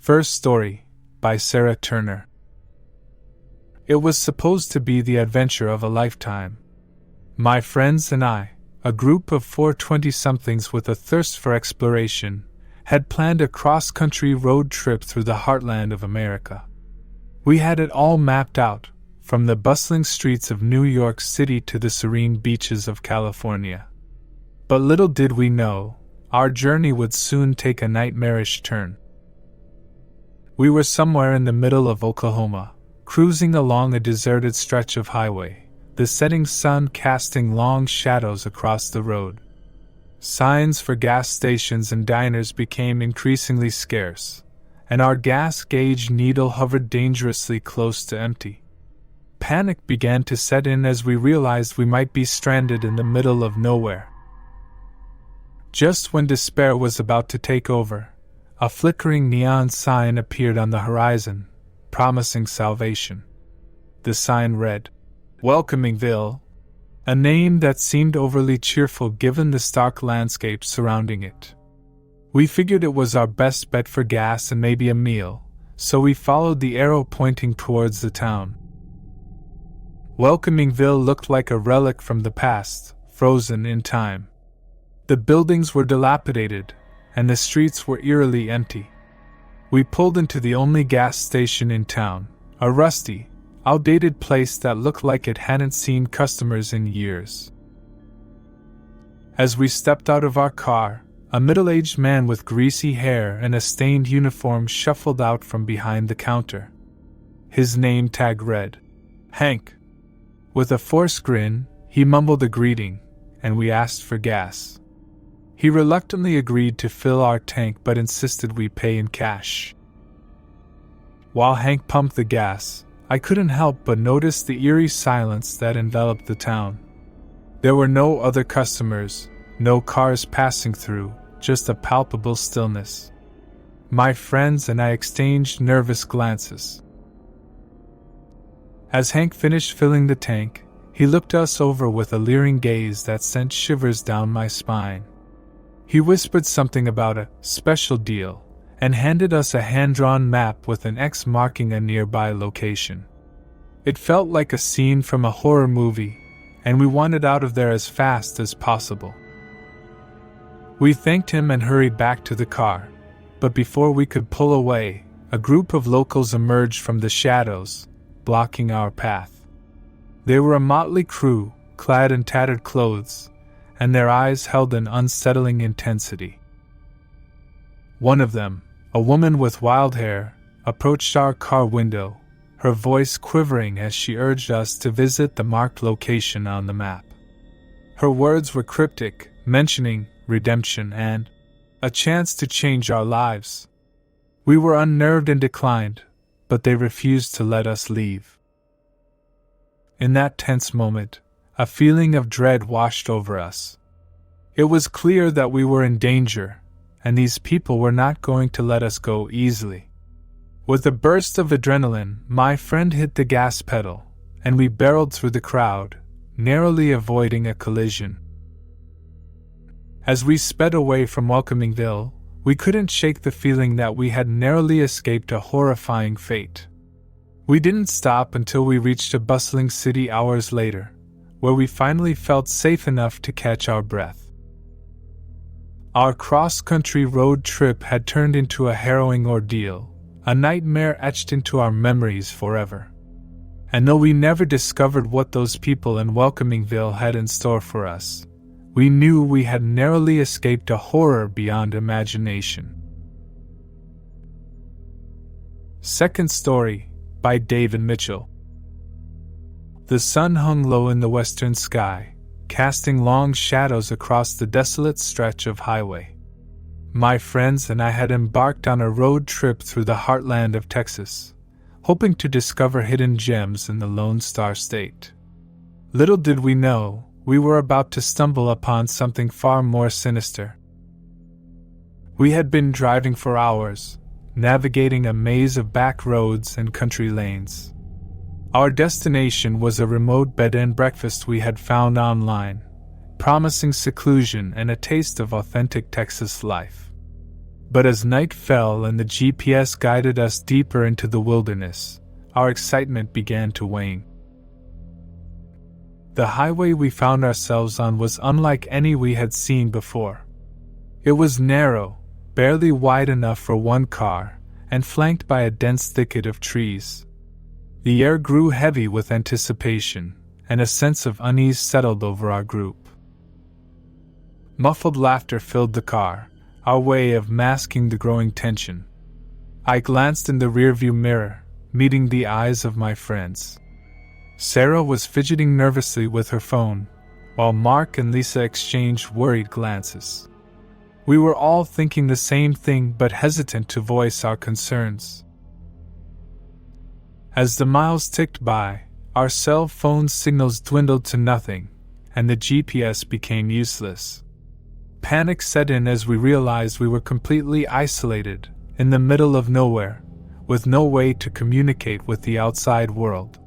First story, by Sarah Turner. It was supposed to be the adventure of a lifetime. My friends and I, a group of 4 20-somethings with a thirst for exploration, had planned a cross-country road trip through the heartland of America. We had it all mapped out, from the bustling streets of New York City to the serene beaches of California. But little did we know, our journey would soon take a nightmarish turn. We were somewhere in the middle of Oklahoma, cruising along a deserted stretch of highway, the setting sun casting long shadows across the road. Signs for gas stations and diners became increasingly scarce, and our gas gauge needle hovered dangerously close to empty. Panic began to set in as we realized we might be stranded in the middle of nowhere. Just when despair was about to take over, a flickering neon sign appeared on the horizon, promising salvation. The sign read, "Welcomingville," a name that seemed overly cheerful given the stark landscape surrounding it. We figured it was our best bet for gas and maybe a meal, so we followed the arrow pointing towards the town. Welcomingville looked like a relic from the past, frozen in time. The buildings were dilapidated, and the streets were eerily empty. We pulled into the only gas station in town, a rusty, outdated place that looked like it hadn't seen customers in years. As we stepped out of our car, a middle-aged man with greasy hair and a stained uniform shuffled out from behind the counter. His name tag read, Hank. With a forced grin, he mumbled a greeting, and we asked for gas. He reluctantly agreed to fill our tank but insisted we pay in cash. While Hank pumped the gas, I couldn't help but notice the eerie silence that enveloped the town. There were no other customers, no cars passing through, just a palpable stillness. My friends and I exchanged nervous glances. As Hank finished filling the tank, he looked us over with a leering gaze that sent shivers down my spine. He whispered something about a special deal, and handed us a hand-drawn map with an X marking a nearby location. It felt like a scene from a horror movie, and we wanted out of there as fast as possible. We thanked him and hurried back to the car, but before we could pull away, a group of locals emerged from the shadows, blocking our path. They were a motley crew, clad in tattered clothes, and their eyes held an unsettling intensity. One of them, a woman with wild hair, approached our car window, her voice quivering as she urged us to visit the marked location on the map. Her words were cryptic, mentioning redemption and a chance to change our lives. We were unnerved and declined, but they refused to let us leave. In that tense moment, a feeling of dread washed over us. It was clear that we were in danger, and these people were not going to let us go easily. With a burst of adrenaline, my friend hit the gas pedal, and we barreled through the crowd, narrowly avoiding a collision. As we sped away from Welcomingville, we couldn't shake the feeling that we had narrowly escaped a horrifying fate. We didn't stop until we reached a bustling city hours later, where we finally felt safe enough to catch our breath. Our cross-country road trip had turned into a harrowing ordeal, a nightmare etched into our memories forever. And though we never discovered what those people in Welcomingville had in store for us, we knew we had narrowly escaped a horror beyond imagination. Second story, by David Mitchell. The sun hung low in the western sky, casting long shadows across the desolate stretch of highway. My friends and I had embarked on a road trip through the heartland of Texas, hoping to discover hidden gems in the Lone Star State. Little did we know, we were about to stumble upon something far more sinister. We had been driving for hours, navigating a maze of back roads and country lanes. Our destination was a remote bed and breakfast we had found online, promising seclusion and a taste of authentic Texas life. But as night fell and the GPS guided us deeper into the wilderness, our excitement began to wane. The highway we found ourselves on was unlike any we had seen before. It was narrow, barely wide enough for one car, and flanked by a dense thicket of trees. The air grew heavy with anticipation, and a sense of unease settled over our group. Muffled laughter filled the car, our way of masking the growing tension. I glanced in the rearview mirror, meeting the eyes of my friends. Sarah was fidgeting nervously with her phone, while Mark and Lisa exchanged worried glances. We were all thinking the same thing but hesitant to voice our concerns. As the miles ticked by, our cell phone signals dwindled to nothing, and the GPS became useless. Panic set in as we realized we were completely isolated, in the middle of nowhere, with no way to communicate with the outside world.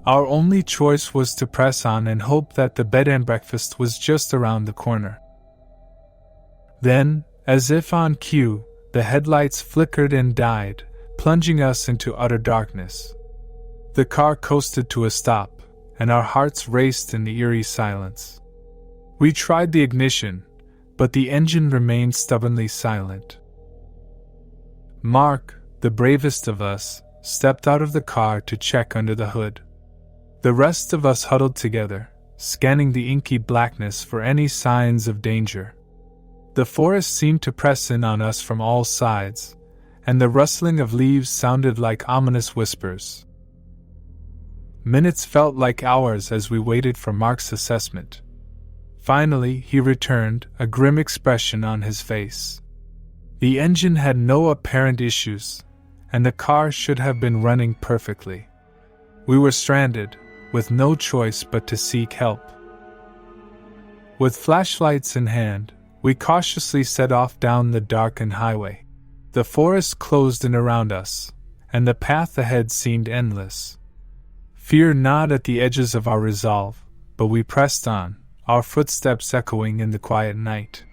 Our only choice was to press on and hope that the bed and breakfast was just around the corner. Then, as if on cue, the headlights flickered and died, plunging us into utter darkness. The car coasted to a stop, and our hearts raced in the eerie silence. We tried the ignition, but the engine remained stubbornly silent. Mark, the bravest of us, stepped out of the car to check under the hood. The rest of us huddled together, scanning the inky blackness for any signs of danger. The forest seemed to press in on us from all sides, and the rustling of leaves sounded like ominous whispers. Minutes felt like hours as we waited for Mark's assessment. Finally, he returned, a grim expression on his face. The engine had no apparent issues, and the car should have been running perfectly. We were stranded, with no choice but to seek help. With flashlights in hand, we cautiously set off down the darkened highway. The forest closed in around us, and the path ahead seemed endless. Fear gnawed at the edges of our resolve, but we pressed on, our footsteps echoing in the quiet night.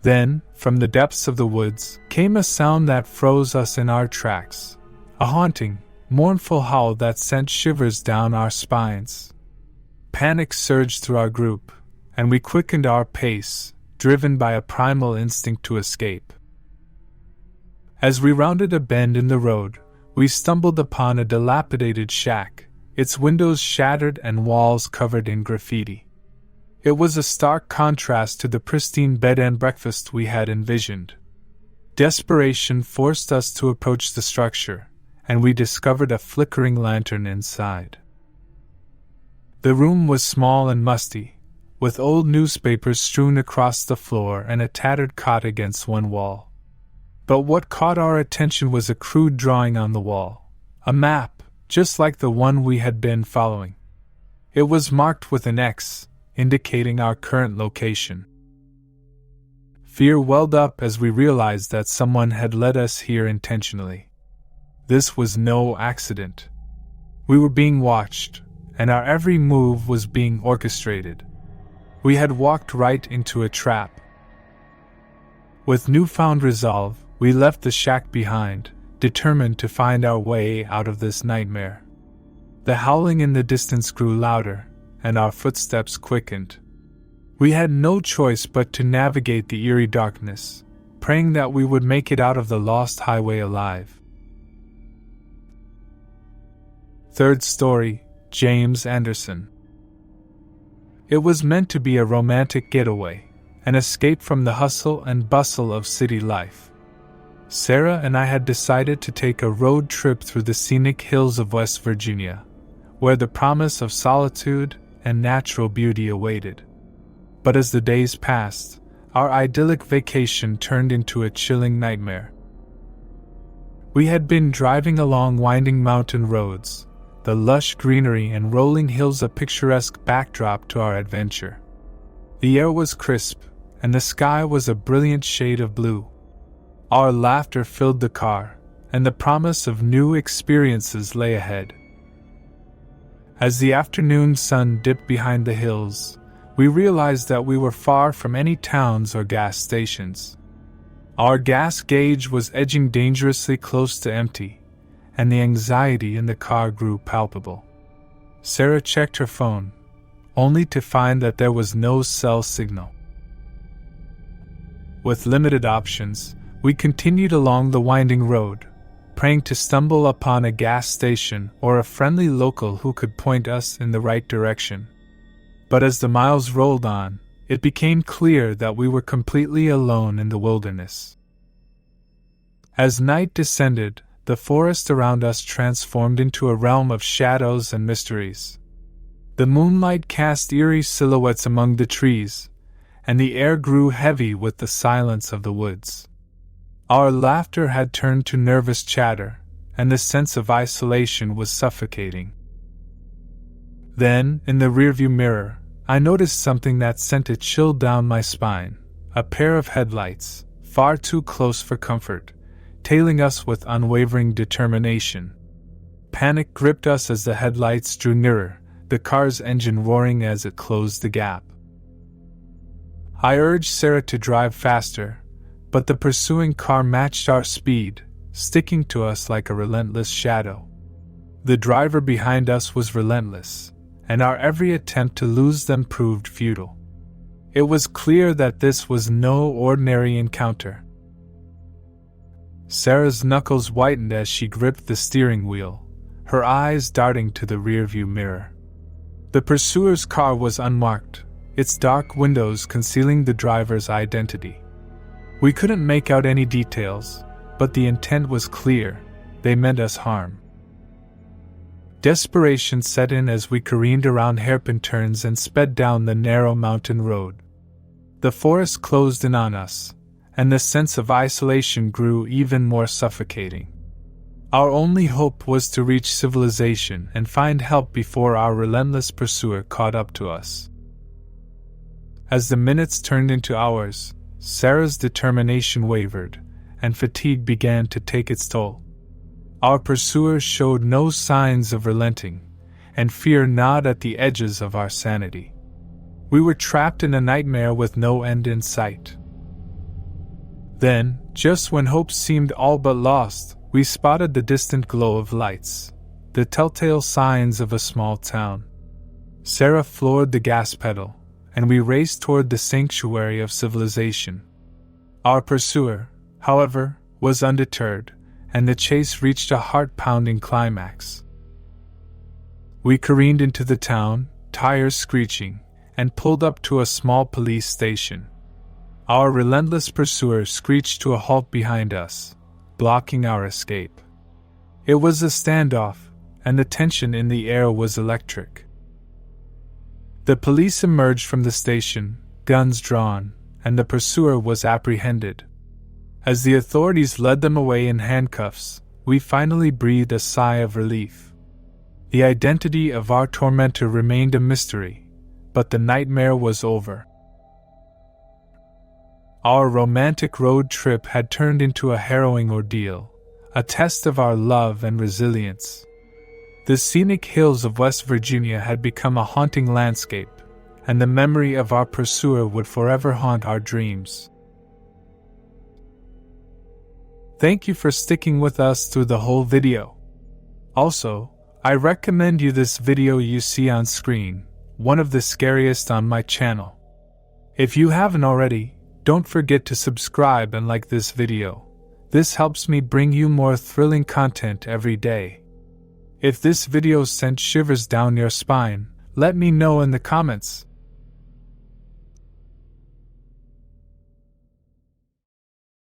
Then, from the depths of the woods, came a sound that froze us in our tracks, a haunting, mournful howl that sent shivers down our spines. Panic surged through our group, and we quickened our pace, driven by a primal instinct to escape. As we rounded a bend in the road, we stumbled upon a dilapidated shack, its windows shattered and walls covered in graffiti. It was a stark contrast to the pristine bed and breakfast we had envisioned. Desperation forced us to approach the structure, and we discovered a flickering lantern inside. The room was small and musty, with old newspapers strewn across the floor and a tattered cot against one wall. But what caught our attention was a crude drawing on the wall, a map, just like the one we had been following. It was marked with an X, indicating our current location. Fear welled up as we realized that someone had led us here intentionally. This was no accident. We were being watched, and our every move was being orchestrated. We had walked right into a trap. With newfound resolve, we left the shack behind, determined to find our way out of this nightmare. The howling in the distance grew louder, and our footsteps quickened. We had no choice but to navigate the eerie darkness, praying that we would make it out of the lost highway alive. Third story, James Anderson. It was meant to be a romantic getaway, an escape from the hustle and bustle of city life. Sarah and I had decided to take a road trip through the scenic hills of West Virginia, where the promise of solitude and natural beauty awaited. But as the days passed, our idyllic vacation turned into a chilling nightmare. We had been driving along winding mountain roads, the lush greenery and rolling hills a picturesque backdrop to our adventure. The air was crisp, and the sky was a brilliant shade of blue. Our laughter filled the car, and the promise of new experiences lay ahead. As the afternoon sun dipped behind the hills, we realized that we were far from any towns or gas stations. Our gas gauge was edging dangerously close to empty, and the anxiety in the car grew palpable. Sarah checked her phone, only to find that there was no cell signal. With limited options, we continued along the winding road, praying to stumble upon a gas station or a friendly local who could point us in the right direction. But as the miles rolled on, it became clear that we were completely alone in the wilderness. As night descended, the forest around us transformed into a realm of shadows and mysteries. The moonlight cast eerie silhouettes among the trees, and the air grew heavy with the silence of the woods. Our laughter had turned to nervous chatter, and the sense of isolation was suffocating. Then, in the rearview mirror, I noticed something that sent a chill down my spine: a pair of headlights, far too close for comfort, tailing us with unwavering determination. Panic gripped us as the headlights drew nearer, the car's engine roaring as it closed the gap. I urged Sarah to drive faster, but the pursuing car matched our speed, sticking to us like a relentless shadow. The driver behind us was relentless, and our every attempt to lose them proved futile. It was clear that this was no ordinary encounter. Sarah's knuckles whitened as she gripped the steering wheel, her eyes darting to the rearview mirror. The pursuer's car was unmarked, its dark windows concealing the driver's identity. We couldn't make out any details, but the intent was clear: they meant us harm. Desperation set in as we careened around hairpin turns and sped down the narrow mountain road. The forest closed in on us, and the sense of isolation grew even more suffocating. Our only hope was to reach civilization and find help before our relentless pursuer caught up to us. As the minutes turned into hours, Sarah's determination wavered, and fatigue began to take its toll. Our pursuer showed no signs of relenting, and fear gnawed at the edges of our sanity. We were trapped in a nightmare with no end in sight. Then, just when hope seemed all but lost, we spotted the distant glow of lights, the telltale signs of a small town. Sarah floored the gas pedal, and we raced toward the sanctuary of civilization. Our pursuer, however, was undeterred, and the chase reached a heart-pounding climax. We careened into the town, tires screeching, and pulled up to a small police station. Our relentless pursuer screeched to a halt behind us, blocking our escape. It was a standoff, and the tension in the air was electric. The police emerged from the station, guns drawn, and the pursuer was apprehended. As the authorities led them away in handcuffs, we finally breathed a sigh of relief. The identity of our tormentor remained a mystery, but the nightmare was over. Our romantic road trip had turned into a harrowing ordeal, a test of our love and resilience. The scenic hills of West Virginia had become a haunting landscape, and the memory of our pursuer would forever haunt our dreams. Thank you for sticking with us through the whole video. Also, I recommend you this video you see on screen, one of the scariest on my channel. If you haven't already, don't forget to subscribe and like this video. This helps me bring you more thrilling content every day. If this video sent shivers down your spine, let me know in the comments.